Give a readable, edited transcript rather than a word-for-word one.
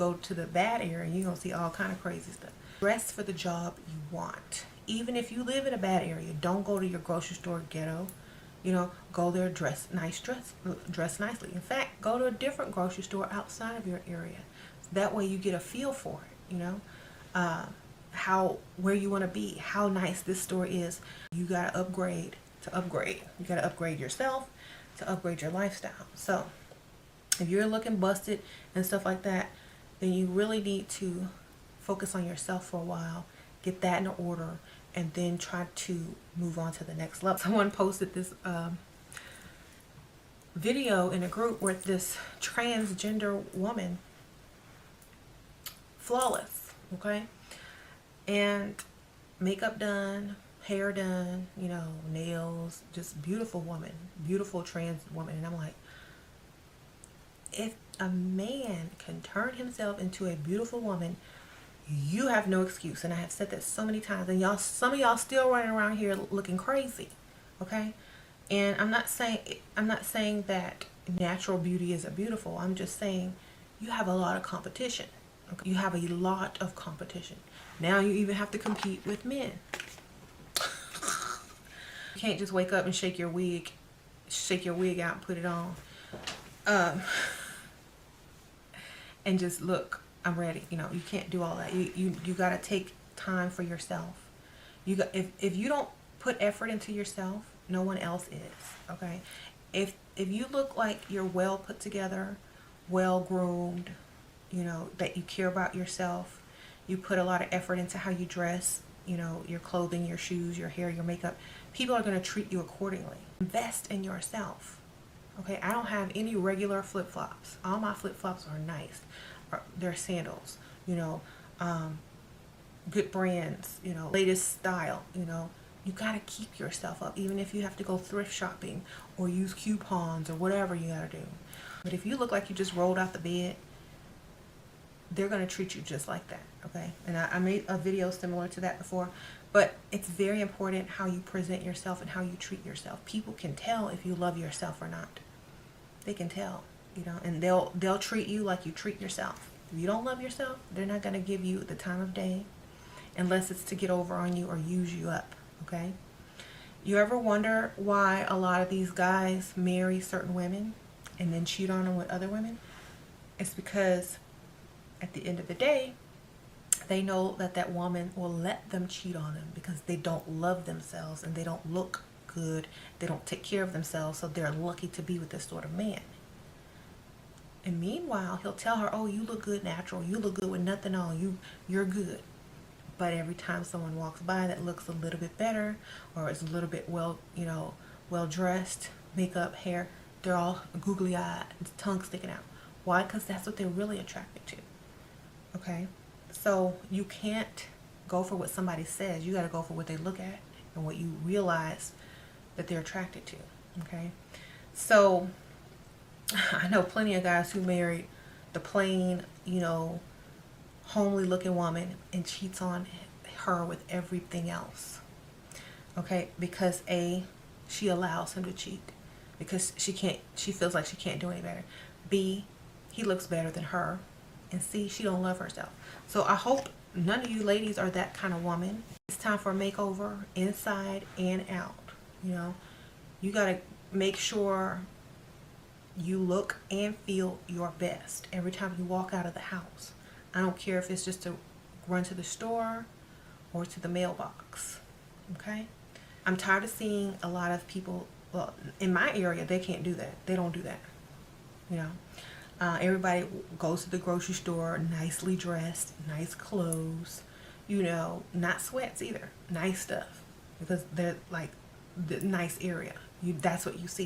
Go to the bad area, you're gonna see all kind of crazy stuff. Dress for the job you want. Even if you live in a bad area, don't go to your grocery store ghetto. You know, go there, dress nicely. In fact, go to a different grocery store outside of your area. That way you get a feel for it, you know, where you want to be, how nice this store is. You got to upgrade to upgrade. You got to upgrade yourself to upgrade your lifestyle. So if you're looking busted and stuff like that, then you really need to focus on yourself for a while, get that in order, and then try to move on to the next level. Someone posted this video in a group with this transgender woman, flawless, okay, and makeup done, hair done, you know, nails, just beautiful woman, beautiful trans woman. And I'm like, if a man can turn himself into a beautiful woman, you have no excuse. And I have said that so many times, and y'all, some of y'all still running around here looking crazy, okay? And I'm not saying that natural beauty isn't beautiful. I'm just saying you have a lot of competition. Okay? You have a lot of competition. Now you even have to compete with men. You can't just wake up and shake your wig out and put it on, and just look, I'm ready. You know, you can't do all that. You got to take time for yourself. If you don't put effort into yourself, no one else is, okay? If you look like you're well put together, well groomed, you know, that you care about yourself, you put a lot of effort into how you dress, you know, your clothing, your shoes, your hair, your makeup, people are going to treat you accordingly. Invest in yourself. Okay, I don't have any regular flip-flops. All my flip-flops are nice. They're sandals, you know, good brands, you know, latest style, you know. You got to keep yourself up, even if you have to go thrift shopping or use coupons or whatever you got to do. But if you look like you just rolled out the bed, they're going to treat you just like that, okay? And I made a video similar to that before, but it's very important how you present yourself and how you treat yourself. People can tell if you love yourself or not. They can tell, you know, and they'll treat you like you treat yourself. If you don't love yourself, they're not going to give you the time of day unless it's to get over on you or use you up, okay? You ever wonder why a lot of these guys marry certain women and then cheat on them with other women? It's because at the end of the day, they know that that woman will let them cheat on them because they don't love themselves and they don't look good. They don't take care of themselves, so they're lucky to be with this sort of man. And meanwhile, he'll tell her, oh, you look good natural. You look good with nothing on. You're good. But every time someone walks by that looks a little bit better or is a little bit well dressed, makeup, hair, they're all googly eyed, tongue sticking out. Why? Because that's what they're really attracted to. Okay? So you can't go for what somebody says. You got to go for what they look at and what you realize that they're attracted to. Okay? So I know plenty of guys who married the plain, you know, homely looking woman and cheats on her with everything else. Okay? Because A, she allows him to cheat because she feels like she can't do any better. B, he looks better than her. And C, she don't love herself. So I hope none of you ladies are that kind of woman. It's time for a makeover inside and out. You know, you got to make sure you look and feel your best every time you walk out of the house. I don't care if it's just to run to the store or to the mailbox. Okay? I'm tired of seeing a lot of people, well, in my area, they can't do that. They don't do that. You know? Everybody goes to the grocery store nicely dressed, nice clothes, you know, not sweats either, nice stuff, because they're like the nice area. That's what you see.